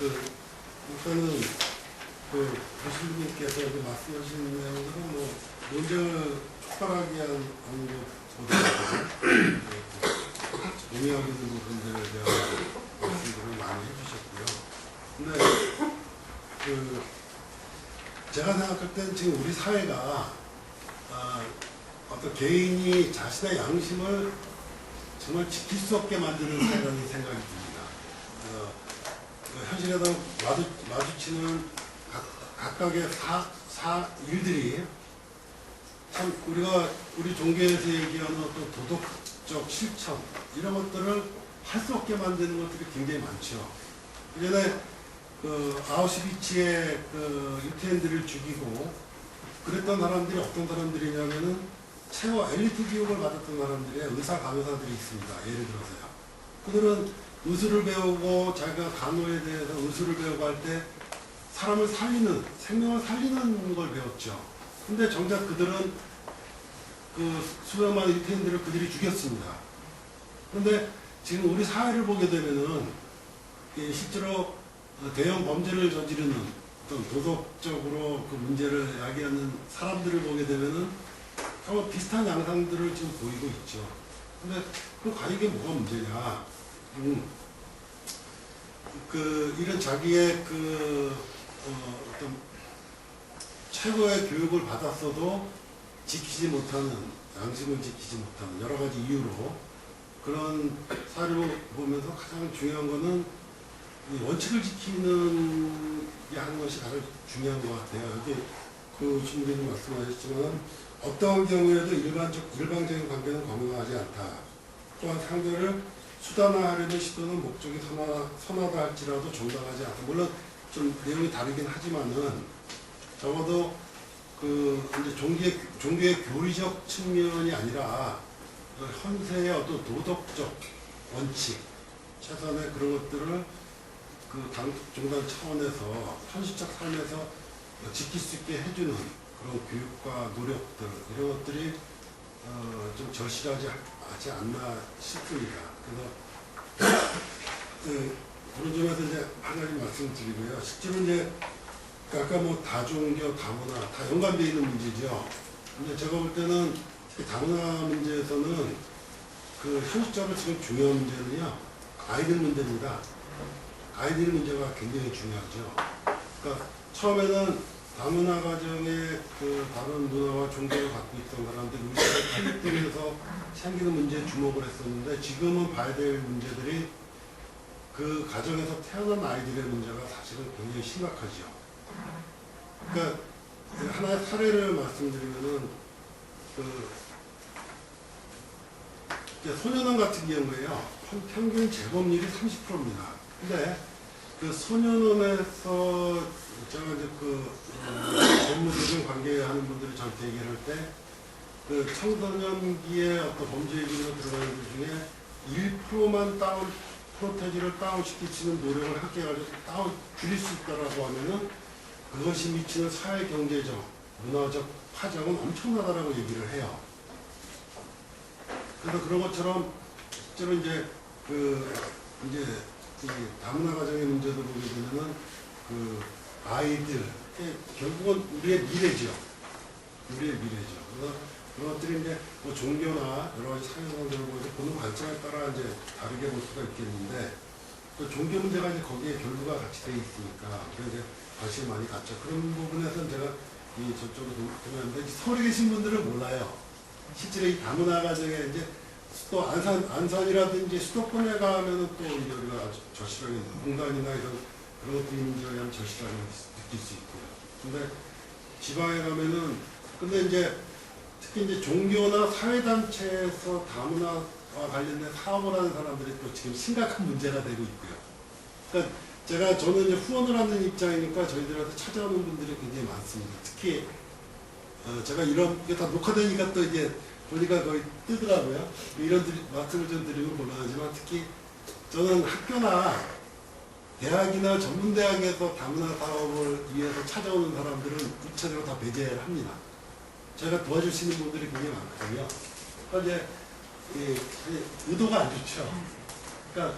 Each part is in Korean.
일단은 교수님께서 말씀하신 내용들은 논쟁을 촉발하기 하는 것보다 동의하게 된 부분들에 대한 말씀들을 많이 해주셨고요. 근데 제가 생각할 땐 지금 우리 사회가 어떤 개인이 자신의 양심을 정말 지킬 수 없게 만드는 사회라는 생각이 듭니다. 현실에서 마주치는 각각의 일들이 참 우리 종교에서 얘기하는 어떤 도덕적 실천 이런 것들을 할 수 없게 만드는 것들이 굉장히 많죠. 예전에 아우슈비츠의 유태인들을 죽이고 그랬던 사람들이 어떤 사람들이냐면은 최고 엘리트 교육을 받았던 사람들의 의사 간호사들이 있습니다. 예를 들어서요. 그들은 의술을 배우고 자기가 간호에 대해서 의술을 배우고 할 때 사람을 살리는, 생명을 살리는 걸 배웠죠. 근데 정작 그들은 수백 만의 유태인들을 그들이 죽였습니다. 그런데 지금 우리 사회를 보게 되면은 실제로 대형 범죄를 저지르는 어떤 도덕적으로 그 문제를 야기하는 사람들을 보게 되면은 정말 비슷한 양상들을 지금 보이고 있죠. 근데 과연 이게 뭐가 문제냐? 이런 자기의 어떤 최고의 교육을 받았어도 지키지 못하는, 양심을 지키지 못하는 여러 가지 이유로 그런 사례를 보면서 가장 중요한 거는 원칙을 지키는 게 하는 것이 가장 중요한 것 같아요. 여기 신부님 말씀하셨지만 어떠한 경우에도 일방적인 관계는 건강하지 않다. 또한 상대를 수단화하려는 시도는 목적이 선하다 할지라도 정당하지 않다. 물론 좀 내용이 다르긴 하지만은 적어도 이제 종교의 교리적 측면이 아니라 현세의 어떤 도덕적 원칙, 최소한의 그런 것들을 종단 차원에서 현실적 삶에서 지킬 수 있게 해주는 그런 교육과 노력들 이런 것들이 좀 절실하지 않나 싶습니다. 그래서 그런 점에서 이제 한 가지 말씀드리고요. 실제로 이제 아까 다종교, 다문화 다 연관되어 있는 문제죠. 근데 제가 볼 때는 특히 다문화 문제에서는 현실적으로 지금 중요한 문제는요, 아이들 문제입니다. 아이들 문제가 굉장히 중요하죠. 그러니까 처음에는 다문화 가정에 다른 문화와 종교를 갖고 있던 사람들이 의식을 탈립되면서 생기는 문제에 주목을 했었는데 지금은 봐야 될 문제들이 그 가정에서 태어난 아이들의 문제가 사실은 굉장히 심각하죠. 그러니까 하나의 사례를 말씀드리면은 소년원 같은 경우에요. 평균 재범률이 30%입니다. 근데 소년원에서 제가 이제 법무적인 관계하는 분들이 저한테 얘기를 할 때 청소년기에 어떤 범죄 기능으로 들어가는 것 중에 1%만 프로테지를 다운시키는 노력을 함께 해가지고 줄일 수 있다라고 하면은 그것이 미치는 사회 경제적, 문화적 파장은 엄청나다라고 얘기를 해요. 그래서 그런 것처럼 실제로 이제 이 다문화 가정의 문제도 보게 되면은 아이들 결국은 우리의 미래죠. 우리의 미래죠. 그래서 그런 것들이 이제 종교나 여러 가지 사회상들을 보는 관점에 따라 이제 다르게 볼 수가 있겠는데 또 종교 문제가 이제 거기에 결부가 같이 돼 있으니까 그래서 이제 관심이 많이 갔죠. 그런 부분에서는 제가 저쪽으로 동의하는데 서울에 계신 분들은 몰라요. 실제로 이 다문화 가정에 이제 또 안산이라든지 수도권에 가면은 또 우리가 아주 절실하게 공단이나 이런 그런 것들이 문제에 대한 절실하게 느낄 수 있고요. 근데 지방에 가면은 근데 이제 특히 이제 종교나 사회단체에서 다문화와 관련된 사업을 하는 사람들이 또 지금 심각한 문제가 되고 있고요. 그러니까 저는 이제 후원을 하는 입장이니까 저희들한테 찾아오는 분들이 굉장히 많습니다. 특히 제가 이게 다 녹화되니까 또 이제 보니까 거의 뜨더라고요. 이런 말씀을 좀 드리면 곤란하지만 특히 저는 학교나 대학이나 전문대학에서 다문화 사업을 위해서 찾아오는 사람들은 구체적으로 다 배제를 합니다. 제가 도와줄 수 있는 분들이 굉장히 많거든요. 그러니까 이제 의도가 안 좋죠. 그러니까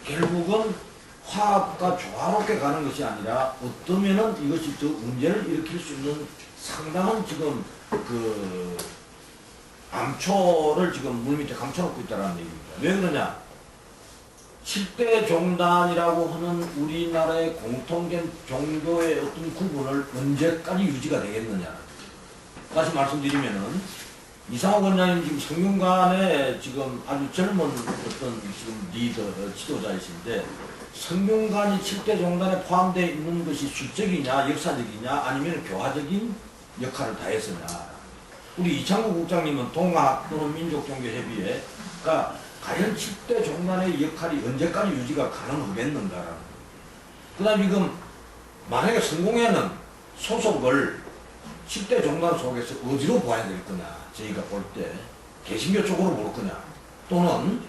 결국은 화합과 조화롭게 가는 것이 아니라 어떠면은 이것이 더 문제를 일으킬 수 있는 상당한 지금 그 암초를 지금 물밑에 감춰놓고 있다는 얘기입니다. 왜 그러냐? 7대 종단이라고 하는 우리나라의 공통된 종교의 어떤 구분을 언제까지 유지가 되겠느냐. 다시 말씀드리면은 이상호 원장님 지금 성균관의 지금 아주 젊은 어떤 지금 리더, 지도자이신데 성균관이 7대 종단에 포함되어 있는 것이 수적이냐, 역사적이냐, 아니면 교화적인 역할을 다했으냐. 우리 이창구 국장님은 동학 또는 민족종교협의회가 과연 7대 종단의 역할이 언제까지 유지가 가능하겠는가라는. 그 다음 지금 만약에 성공회는 소속을 10대 종단 속에서 어디로 봐야 될 거냐, 저희가 볼 때 개신교 쪽으로 볼 거냐, 또는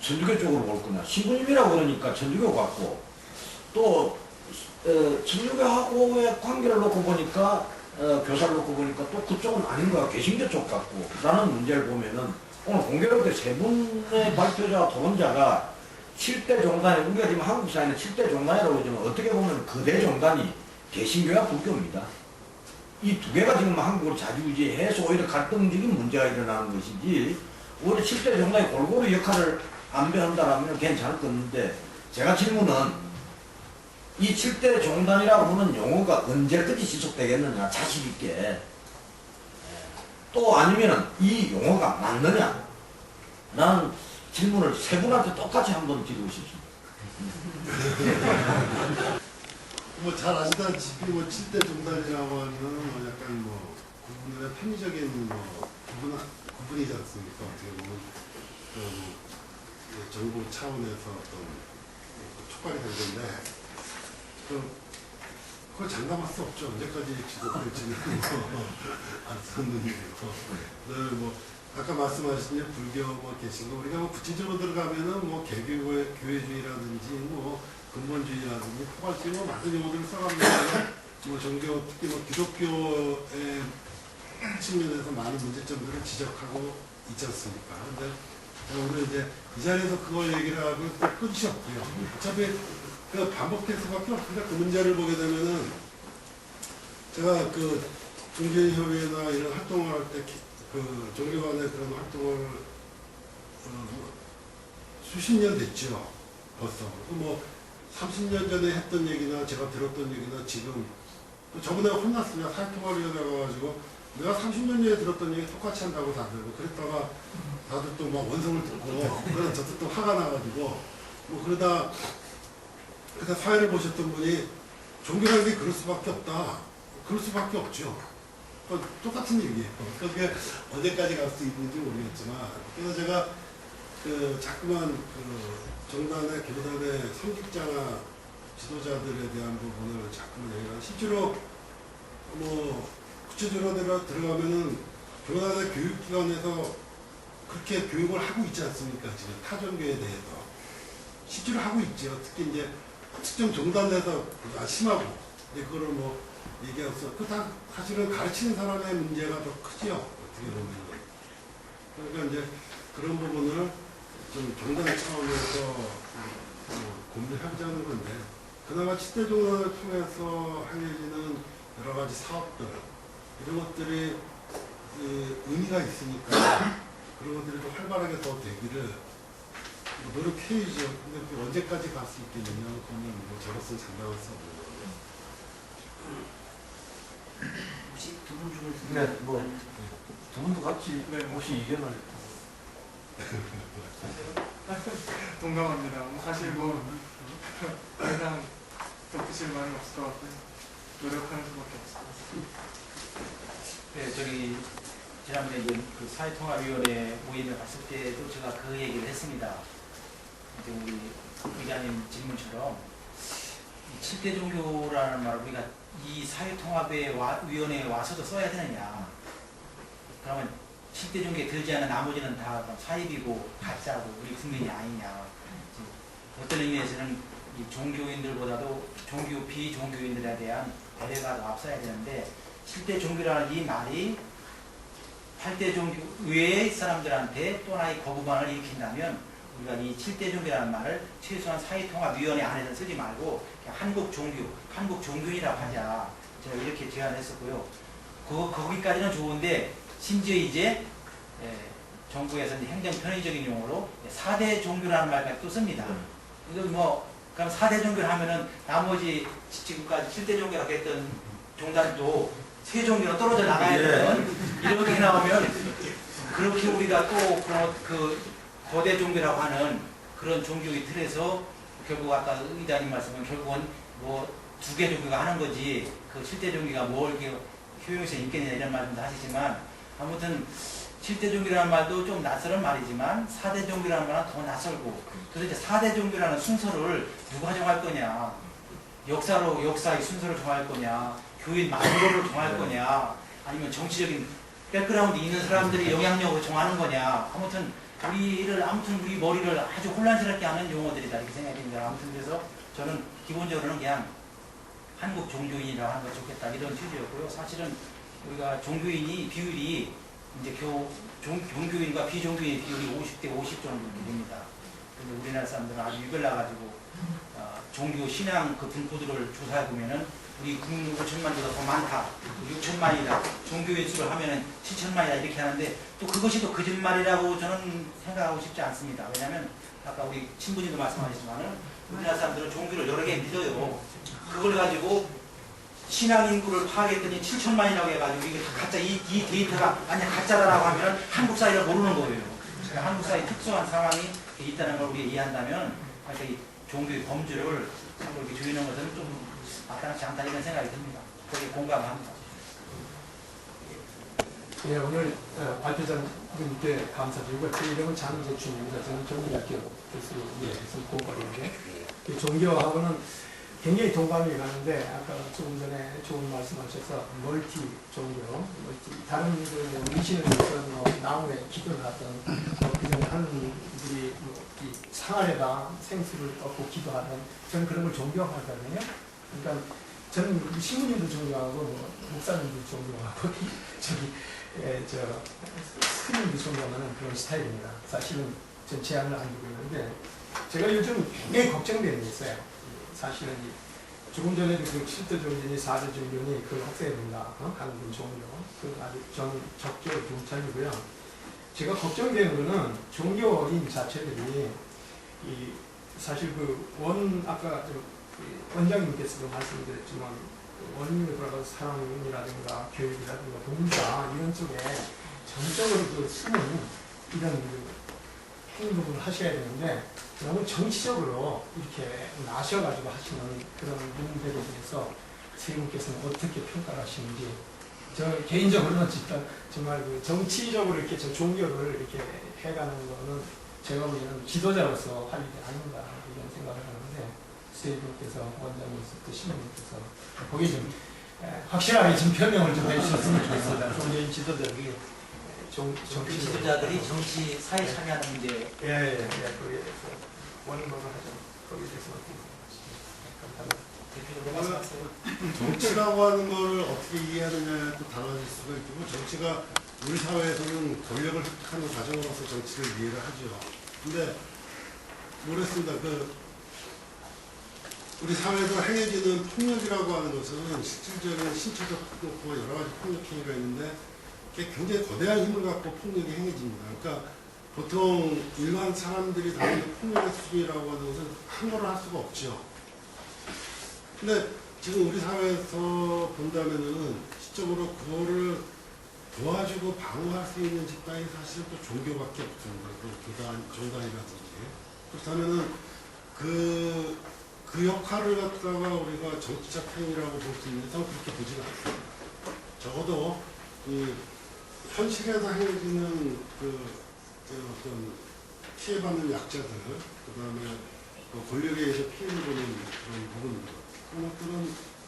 천주교 쪽으로 볼 거냐. 신부님이라고 그러니까 천주교 같고, 또 천주교하고의 관계를 놓고 보니까 교사를 놓고 보니까 또 그쪽은 아닌 거야. 개신교 쪽 같고 라는 문제를 보면은 오늘 공교롭게 세 분의 발표자, 토론자가 7대 종단에, 우리가 지금 한국 사회는 7대 종단이라고 하지만 어떻게 보면 거대 종단이 개신교와 불교입니다. 이 두 개가 지금 한국을 자주우지해서 오히려 갈등적인 문제가 일어나는 것이지, 오히려 7대 종단이 골고루 역할을 안배한다라면 괜찮을 건데, 제가 질문은 이 7대 종단이라고 하는 용어가 언제까지 지속되겠느냐, 자신있게. 또 아니면은 이 용어가 맞느냐? 나는 질문을 세 분한테 똑같이 한번 드리고 싶습니다. 뭐 잘 아시다시피 뭐 7대 종단이라고 하는 뭐 약간 뭐 구분의 편의적인 뭐 구분이지 않습니까? 어떻게 보면 정부 차원에서 어떤 촉발이 된 건데 그걸 장담할 수 없죠. 언제까지 지속될지는 안 쓰는 일이고. 뭐 아까 말씀하신 불교, 뭐 개신교, 우리가 뭐 구체적으로 들어가면은 뭐 교회주의라든지 뭐 근본주의라든지 포괄주의 뭐 많은 용어들을 써가면서 뭐 종교, 특히 뭐 기독교의 측면에서 많은 문제점들을 지적하고 있지 않습니까? 근데 오늘 이제 이 자리에서 그걸 얘기를 하고 끝이 없고요. 어차피 그 반복될 수밖에 없습니다. 그 문제를 보게 되면은 제가 그 종교협의회나 이런 활동을 할 때 그 종교 간의 그런 활동을 수십 년 됐죠. 벌써. 뭐 30년 전에 했던 얘기나 제가 들었던 얘기나 지금 저번에 혼났습니다. 사회통합위원회가 가지고 내가 30년 전에 들었던 얘기 똑같이 한다고 다들 그랬다가 다들 또 막 원성을 듣고 그러다 저도 또 화가 나가지고 뭐 그러다 사회를 보셨던 분이 종교라는 게 그럴 수밖에 없다. 그럴 수밖에 없죠. 똑같은 얘기예요. 그게 언제까지 갈 수 있는지 모르겠지만 그래서 제가 그 자꾸만 그 정단의 교단의 성직자나 지도자들에 대한 부분을 자꾸만 얘기하는 실제로 뭐 구체적으로 들어가면은 교단의 교육기관에서 그렇게 교육을 하고 있지 않습니까? 지금 타종교에 대해서 실제로 하고 있죠. 특히 이제 특정 종단 내에서 심하고 근데 그거를 뭐 얘기해서 그 다 사실은 가르치는 사람의 문제가 더 크지요. 어떻게 보면. 그러니까 이제 그런 부분을 좀 종단 차원에서 고민하자는 건데 그나마 7대 종단을 통해서 행해지는 여러 가지 사업들 이런 것들이 의미가 있으니까 그런 것들이 더 활발하게 더 되기를 노력해야죠. 근데 그 언제까지 갈 수 있겠느냐 그러면 뭐 저로서는 장담할 수 없는 거예요. 혹시 두 분 중에 네, 뭐 두 분도 같이 혹시 의견을 동감합니다. 사실 뭐 더 이상 덧붙일 말은 없을 것 같고요. 노력하는 수밖에 없을 것 같습니다. 네, 저기 지난번에 이제 그 사회통합위원회 모임에 갔을 때도 제가 그 얘기를 했습니다. 이제 우리 의장님 질문처럼 7대 종교라는 말을 우리가 이 사회통합위원회에 와서도 써야 되느냐. 그러면 7대 종교에 들지 않은 나머지는 다 사입이고 가짜고 우리 국민이 아니냐. 어떤 의미에서는 이 종교인들보다도 비종교인들에 대한 배려가 더 앞서야 되는데 7대 종교라는 이 말이 8대 종교 외의 사람들한테 또 하나의 거부감을 일으킨다면 우리가 이 7대 종교라는 말을 최소한 사회통합위원회 안에서 쓰지 말고 그냥 한국종교인이라고 하자. 제가 이렇게 제안했었고요. 거기까지는 좋은데 심지어 이제 정부에서 이제 행정 편의적인 용어로 4대 종교라는 말까지 또 씁니다. 이건 뭐 그럼 4대 종교를 하면은 나머지 지금까지 7대 종교라고 했던 종단도 세 종교로 떨어져 나가야 되는 이렇게 나오면 그렇게 우리가 또 그 거대 종교라고 하는 그런 종교의 틀에서 결국 아까 의장님 말씀은 결국은 뭐 2개 종교가 하는 거지 그 7대 종교가 뭘 이렇게 효용성이 있겠냐 이런 말씀도 하시지만 아무튼 7대 종교라는 말도 좀 낯설은 말이지만 4대 종교라는 말은 더 낯설고 그래서 이제 4대 종교라는 순서를 누가 정할 거냐 역사의 순서를 정할 거냐 교인 만으로를 정할 거냐 아니면 정치적인 백그라운드 있는 사람들이 영향력으로 정하는 거냐 아무튼 우리 머리를 아주 혼란스럽게 하는 용어들이다 이렇게 생각이 듭니다. 아무튼 그래서 저는 기본적으로는 그냥 한국 종교인이라고 하는 거 좋겠다 이런 취지였고요. 사실은 우리가 종교인이 비율이 이제 종교인과 비종교인 비율이 50대 50 정도 됩니다. 근데 우리나라 사람들은 아주 유별나가지고 종교 신앙 그 분포들을 조사해 보면은 우리 국민 5천만보다 더 많다, 6천만이다, 종교인 수를 하면은 7천만이다 이렇게 하는데 또 그것이 또 거짓말이라고 저는 생각하고 싶지 않습니다. 왜냐하면 아까 우리 친부님도 말씀하셨지만은 우리나라 사람들은 종교를 여러 개 믿어요. 그걸 가지고 신앙 인구를 파악했더니 7천만이라고 해가지고 이게 가짜 이 데이터가 만약 가짜라고 하면 한국 사회를 모르는 거예요. 그러니까 한국 사회 특수한 상황이 있다는 걸 우리가 이해한다면 그러니까 이 종교의 범주를 이렇게 조이는 것은 좀 마땅치 않다 이런 생각이 듭니다. 거기에 공감합니다. 예, 오늘 발표자님께 감사드리고 제 이름은 장재춘입니다. 저는 종교학교 교수로서 공부하는데 종교하고는 굉장히 동감이 가는데 아까 조금 전에 좋은 말씀하셔서 멀티 종교, 다른 미신을 위해서 나무에 기도를 하던 그전에 하느님들이 이 상아에다 생수를 얻고 기도하던 저는 그런 걸 종교하거든요. 그러니까 저는 신부님도 존경하고 목사님도 존경하고 스님도 존경하는 그런 스타일입니다. 사실은 전 제안을 안 주고 있는데 제가 요즘 꽤 걱정되는 게 있어요. 사실은 조금 전에도 그 7대 종교니 4대 종교니 그걸 확대해야 된다. 한국 종교. 그 아주 저는 적극적으로 동참이고요. 제가 걱정되는 거는 종교인 자체들이 사실 아까 원장님께서도 말씀드렸지만 원인으로 돌아가서 사랑이라든가 교육이라든가 봉사 이런 쪽에 전적으로 쓰는 이런 행동을 하셔야 되는데 너무 정치적으로 이렇게 나셔가지고 하시는 그런 분들에 대해서 선생님께서는 어떻게 평가를 하시는지 저 개인적으로는 진짜 정말 정치적으로 이렇게 저 종교를 이렇게 해가는 거는 제가 보기에는 지도자로서 할 일이 아닌가 이런 생각을 하는데 선생님께서 원장님께서 신부님께서 거기 좀 확실하게 좀 표명을 좀 해주셨으면 좋겠습니다. 종교인 지도자들이 정치 지도자들이 정치 사회 참여하는 문제. 거기에 대해서 원망을 하죠. 거기에 대해서 대표적으로 말씀하세요. 정치라고 하는 걸 어떻게 이해하느냐에 또 달라질 수가 있고 정치가 우리 사회에서는 권력을 획득하는 과정으로서 정치를 이해를 하죠. 근데 모르겠습니다. 우리 사회에서 행해지는 폭력이라고 하는 것은 실질적인 신체적 폭력과 여러 가지 폭력 행위가 있는데 그게 굉장히 거대한 힘을 갖고 폭력이 행해집니다. 그러니까 보통 일반 사람들이 다루는 폭력의 수준이라고 하는 것은 함부로 할 수가 없죠. 근데 지금 우리 사회에서 본다면은 실적으로 그거를 도와주고 방어할 수 있는 집단이 사실은 또 종교밖에 없습니다. 교단, 종단이라든지. 그렇다면은 그 역할을 갖다가 우리가 정치적 행위라고 볼 수 있는데 저는 그렇게 보지는 않습니다. 적어도 현실에서 행해지는 어떤 피해받는 약자들, 그 다음에 권력에 의해서 피해를 보는 그런 부분들, 그런 것들은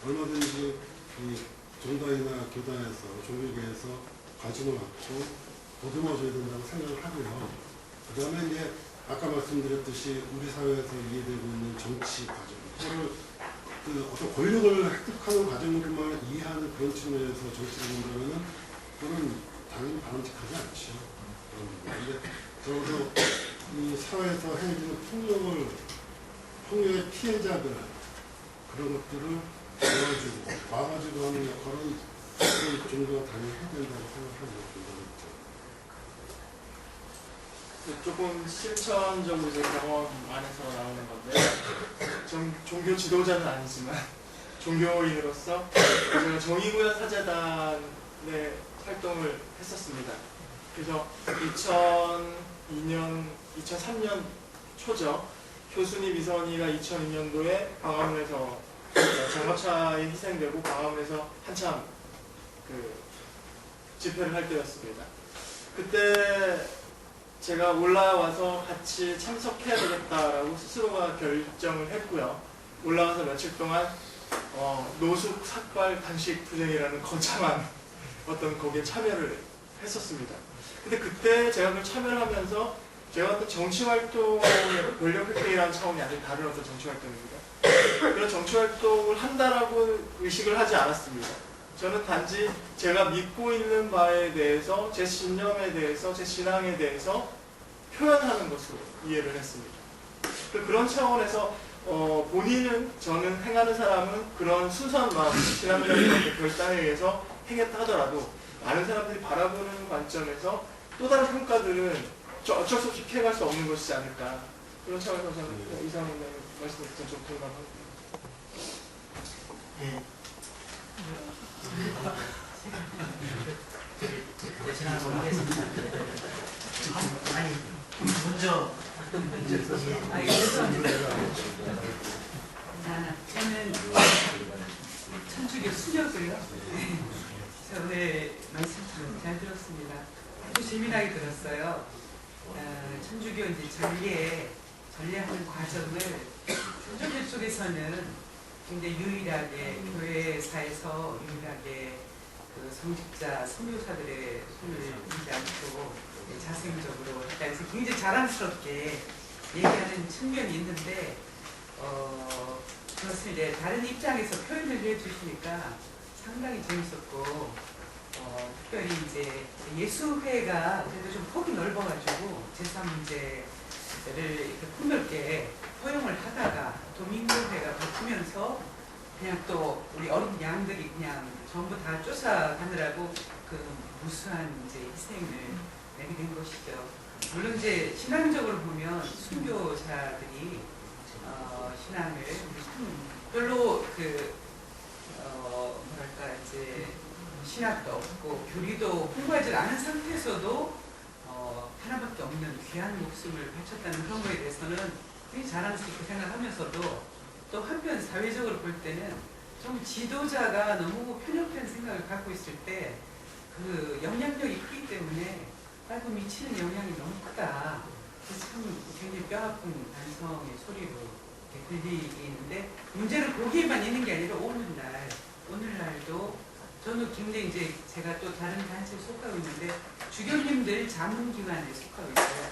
얼마든지 이 종단이나 교단에서, 종교계에서 관심을 갖고 보듬어줘야 된다고 생각을 하고요. 그 다음에 이제 아까 말씀드렸듯이 우리 사회에서 이해되고 있는 정치 과정, 그거를 어떤 권력을 획득하는 과정으로만 이해하는 그런 측면에서 정치를 본다면은 그거는 당연히 바람직하지 않죠. 그런데 적어도 이 사회에서 피해자들 그런 것들을 도와주고 막아주고 하는 역할은 그 종교가 당연히 해야 된다고 생각합니다. 조금 실천적으로 제 경험 안에서 나오는 건데, 종교 지도자는 아니지만 종교인으로서 제가 정의구현 사재단의 활동을 했었습니다. 그래서 2002년, 2003년 초죠. 교수님 이선희가 2002년도에 광화문에서 장갑차에 희생되고 광화문에서 한참 그 집회를 할 때였습니다. 그때 제가 올라와서 같이 참석해야 되겠다라고 스스로가 결정을 했고요. 올라와서 며칠 동안 노숙, 삭발, 단식, 투쟁이라는 거창한 어떤 거기에 참여를 했었습니다. 근데 그때 제가 그걸 참여를 하면서 제가 어떤 정치활동의 권력획득이라는 차원이 아닌 다른 어떤 정치활동입니다. 그런 정치활동을 한다라고 의식을 하지 않았습니다. 저는 단지 제가 믿고 있는 바에 대해서, 제 신념에 대해서, 제 신앙에 대해서 표현하는 것으로 이해를 했습니다. 그런 차원에서 본인은, 저는 행하는 사람은 그런 순수한 마음, 신앙적인 결단에 의해서 행했다 하더라도 많은 사람들이 바라보는 관점에서 또 다른 평가들은 어쩔 수 없이 피해갈 수 없는 것이지 않을까. 그런 차원에서 저는 이상훈의 말씀에 좀 공감합니다. 예. 지난 모르겠습니다. 아니, 먼저 저는 천주교 수녀고요. 오늘 말씀 잘 들었습니다. 아주 재미나게 들었어요. 천주교 이제 전례하는 과정을 천주교 쪽에서는 굉장히 유일하게 교회사에서 유일하게 그 성직자, 선교사들의 손을 들지 않고 자생적으로 그래서 굉장히 자랑스럽게 얘기하는 측면이 있는데 그것을 이제 다른 입장에서 표현을 해주시니까 상당히 재밌었고 특별히 이제 예수회가 그래도 좀 폭이 넓어가지고 제3문제를 이렇게 폭넓게 허용을 하다가 도민교회가 바뀌면서 그냥 또 우리 어린 양들이 그냥 전부 다 쫓아가느라고 그 무수한 이제 희생을 내게 된 것이죠. 물론 이제 신앙적으로 보면 순교자들이 신앙을 별로 뭐랄까 이제 신학도 없고 교리도 공부하지 않은 상태에서도 하나밖에 없는 귀한 목숨을 바쳤다는 그런 거에 대해서는 굉장히 자랑스럽게 생각하면서도 또 한편 사회적으로 볼 때는 좀 지도자가 너무 편협한 생각을 갖고 있을 때 그 영향력이 크기 때문에 빨고 미치는 영향이 너무 크다. 그래서 참 굉장히 뼈아픈 반성의 소리로 들리는데 문제는 거기에만 있는 게 아니라 오늘날도 저는 굉장히 이제 제가 또 다른 단체에 속하고 있는데 주교님들 자문기관에 속하고 있어요.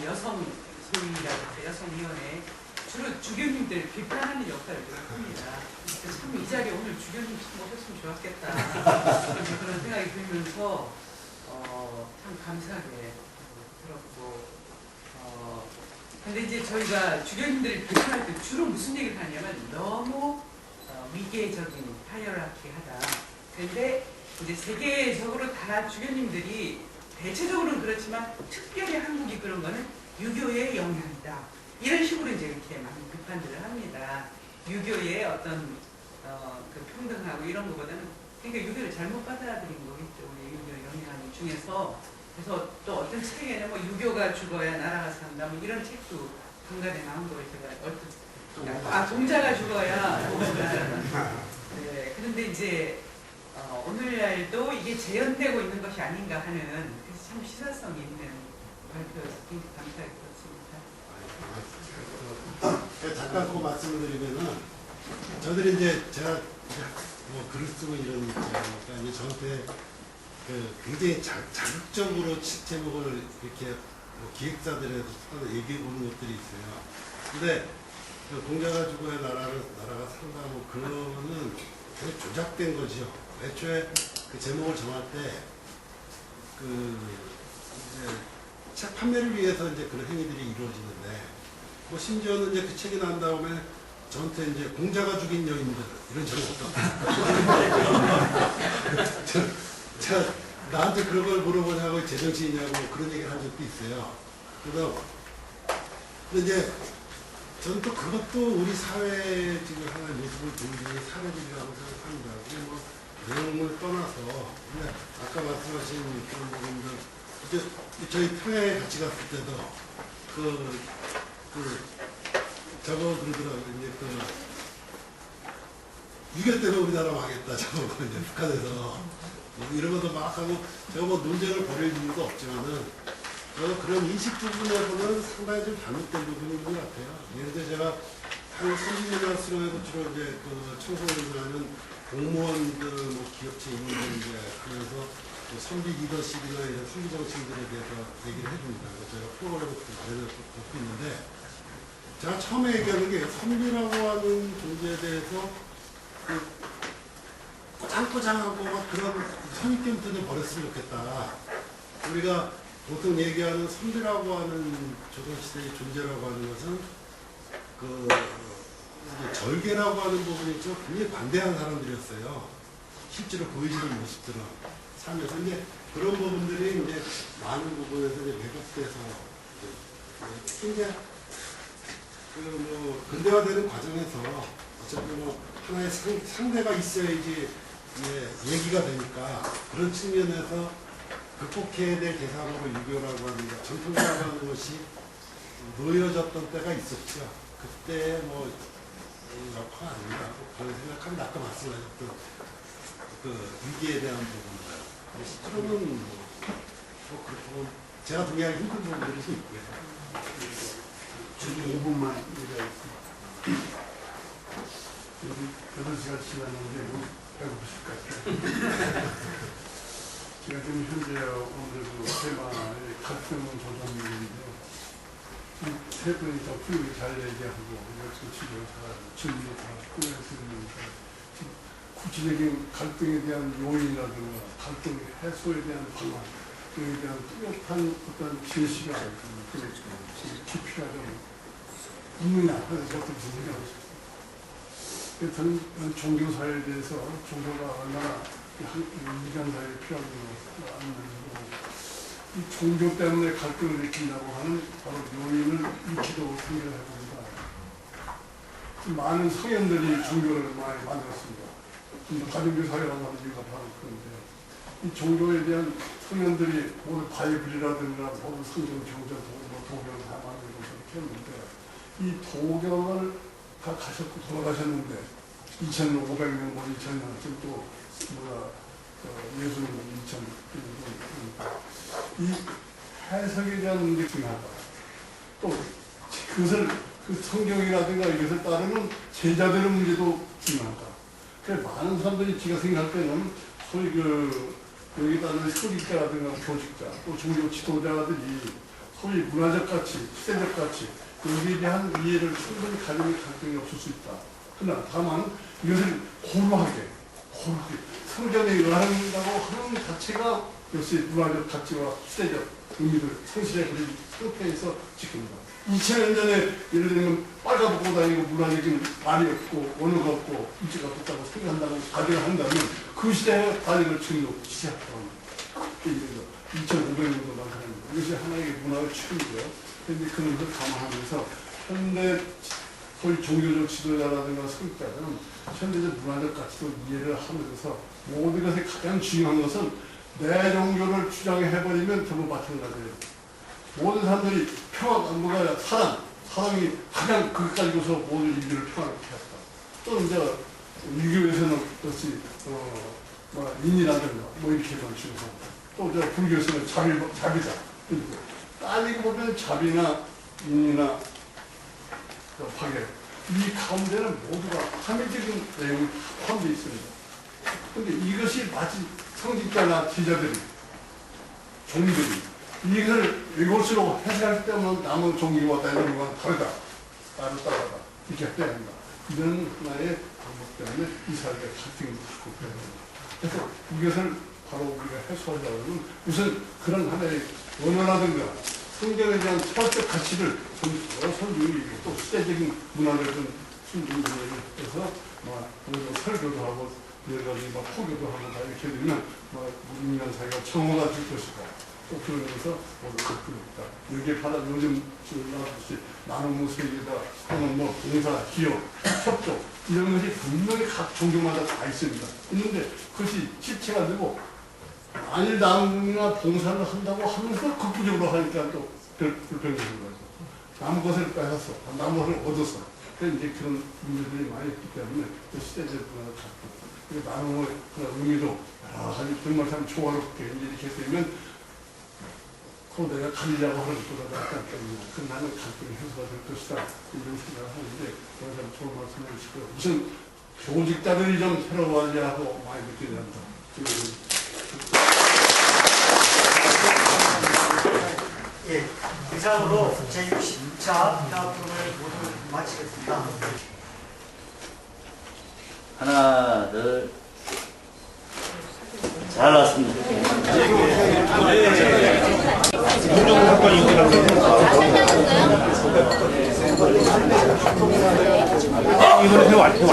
여성 소위라고 해서 여성위원회 주로 주교님들 비판하는 역할을 되게 큽니다. 참 이 자리에 오늘 주교님 참 오셨으면 좋았겠다 그런 생각이 들면서 참 감사하게 들었고 근데 이제 저희가 주교님들을 비판할 때 주로 무슨 얘기를 하냐면 너무 위계적인 하이어라키하다. 그런데 이제 세계적으로 다 주교님들이 대체적으로는 그렇지만 특별히 한국이 그런 거는 유교의 영향이다. 이런 식으로 이제 이렇게 많이 비판들을 합니다. 유교의 어떤 그 평등하고 이런 것보다는 그러니까 유교를 잘못 받아들인 거겠죠. 유교 영향 중에서 그래서 또 어떤 책에는 뭐 유교가 죽어야 나라가 산다 뭐 이런 책도 중간에 나온 걸 제가 동자가 죽어야 네, 그런데 이제 오늘날도 이게 재현되고 있는 것이 아닌가 하는 그래서 참 시사성 있는 발표여서 굉장히 감사하게 들었습니다. 잠깐 그 말씀을 드리면은 저들이 이제 제가 뭐 글을 쓰고 이런 입장이니까 이제 저한테 그 굉장히 자극적으로 제목을 이렇게 뭐 기획사들에서 얘기해 보는 것들이 있어요. 근데 그 공자가 죽어야 나라가 산다 뭐 그거는 되게 조작된 거죠. 애초에 그 제목을 정할 때 그 이제 책 판매를 위해서 이제 그런 행위들이 이루어지는데 뭐 심지어는 이제 그 책이 난 다음에 저한테 이제 공자가 죽인 여인들 이런 적이 없다. 제가 나한테 그런 걸 물어보냐고 제정신이냐고 그런 얘기를 한 적도 있어요. 그래서 근데 이제 저는 또 그것도 우리 사회 지금 하나의 모습을 보여주는 사례들이라고 생각합니다. 그게 뭐 내용을 떠나서 근데 아까 말씀하신 그런 부분들 이제 저희 평양에 같이 갔을 때도 저거 그러더라고요. 이제 6.25 때는 우리나라 망했다. 저거 이제 북한에서 뭐 이런 것도 막 하고 제가 뭐 논쟁을 벌일 이유도 없지만은 저는 그런 인식 부분에서는 상당히 좀 잘못된 부분이 있는 것 같아요. 예를 들어 제가 한 30년 수령에서 주로 이제 청소년들하는 공무원들, 뭐 기업체 임원들 이제 하면서 선비 리더십이나 이런 선비 정치인들에 대해서 얘기를 해줍니다. 그래서 제가 프로그램을 듣고 있는데 제가 처음에 얘기하는 게 선비라고 하는 존재에 대해서 꼬장꼬장하고 막 그런 선입견부터 좀 버렸으면 좋겠다. 우리가 보통 얘기하는 선비라고 하는 조선시대의 존재라고 하는 것은 이제 절개라고 하는 부분이 좀 굉장히 관대한 사람들이었어요. 실제로 보여지는 모습들은 삶에서. 근데 그런 부분들이 이제 많은 부분에서 이제 왜곡돼서 특히 이제 근대화되는 과정에서 어차피 뭐 하나의 상대가 있어야지 얘기가 되니까 그런 측면에서 극복해야 될 대상으로 유교라고 하는 것, 전통이라고 하는 것이 놓여졌던 때가 있었죠. 그때 뭐 역할 아닌가 그런 생각하면 아까 말씀하셨던 위기에 대한 부분들. 실제로는 뭐 그렇고 제가 동의하기 힘든 부분들이 좀 있고요. 지금 5분만 얘기하겠습니다. 8시간 지났는데 배고프실 것 같아요. 제가 지금 현재 오늘 테마의 갈등 조정인데 세 분이 다 훌륭히 잘 얘기하고 역시 치료 잘하고 질문 잘하고 꾸며쓰니까 구체적인 갈등에 대한 요인이라든가 갈등 해소에 대한 방안 그에 대한 뚜렷한 어떤 제시가 깊이가 좀 있느냐 하는 것도 생각하고 싶습니다. 저는 종교사에 대해서 종교가 얼마나 인간 사회에 필요한 거 아니고 이 종교 때문에 갈등을 일으킨다고 하는 바로 요인을 익히도록 생각을 해봅니다. 많은 성현들이 종교를 많이 만들었습니다. 가정교 사회라고 하는 이유가 바로 그런데 이 종교에 대한 성현들이 모두 바이블이라든가 모두 성경, 경전, 도경 다 만들고 그렇게 했는데 이 도경을 다 가셨고 돌아가셨는데 2500년, 2000년 지금 또 예수님 2000년 이 해석에 대한 문제가 중요하다. 또 그것을 성경이라든가 이것을 따르는 제자들의 문제도 중요하다. 그래서 많은 사람들이 제가 생각할 때는 소위 여기다 는 소직자라든가 교직자 또 종교 지도자들이 소위 문화적 가치, 시대적 가치 여기에 대한 이해를 충분히 가지는 갈등이 없을 수 있다. 그러나 다만 이것을 고루하게 성전에 의한다고 하는 자체가 역시 문화적 가치와 시대적 의미를 성실히 그린 상태에서 지킵니다. 2000년 전에 예를 들면 빨가벗고 다니고 문화적인 말이 없고 언어가 없고 인지가 없다고 생각한다고 가정을 한다면 그 시대의 반응을 지금도 시작하고 합니다. 2500년도 만들어냅니다. 이것이 하나의 문화의 취미고요. 그런데 그런 걸 감안하면서 현대 소위 종교적 지도자라든가 성직자들은 현대적 문화적 가치도 이해를 하면서 모든 것에 가장 중요한 것은 내 종교를 주장해버리면 전부 마찬가지예요. 모든 사람들이 평화, 안보가 사랑이 가장 그것 가지고서 모든 인류를 평화롭게 했다. 또 이제 유교에서는 역시 인이라든가 뭐 이렇게 방식으로 또 이제 불교에서는 자비다. 따지고 보면 자비나 인이나 파괴 이 가운데는 모두가 함의적인 내용이 포함되어 있습니다. 그런데 이것이 마치 성직자나 지자들이 종들이 이것을 이것으로 해석할 때는 남은 종교와 다른 것과 다르다. 따르다. 이렇게 해야 한다. 이런 하나의 방법 때문에 이 사회가 갈등이 있고 그래서 이것을 바로 우리가 해소하려면 우선 그런 하나의 언어라든가 성경에 대한 철학적 가치를 좀 여러 선율이 또 시대적인 문화를 좀 순진들에서 막 설교도 하고 여러 가지 막 포교도 하고 다 이렇게 되면 막 우리민간 사회가 정화가 될 것이다. 또 그러면서 그렇다. 여기에 받아 요즘 나듯이 나눔 세계다 하는 뭐 봉사, 기업, 협조 이런 것이 분명히 각 종교마다 다 있습니다. 있는데 그것이 실체가 되고 만일 나눔이나 봉사를 한다고 하면서 극부적으로 하니까 또 불편해지는 거죠. 남 것을 뺏었어, 남 것을 얻었어. 그래서 이제 그런 문제들이 많이 있기 때문에 그 시대적 문화가 갖고 그리고 나눔의 그런 의미도 여러 가지 정말 참 조화롭게 이렇게 되면 그 내가 가리려고 하는 것보다 약간 그 나는 갈등이 해소가 될 것이다 이런 생각을 하는데 그래서 좋은 말씀 해주시고요. 우선 교직자들이 좀 새로 관리하고 많이 느껴야 한다. 예, 이상으로 제62차 대화 토론을 모두 마치겠습니다. 하나, 둘. 잘 나왔습니다. 이번에 회 왔죠?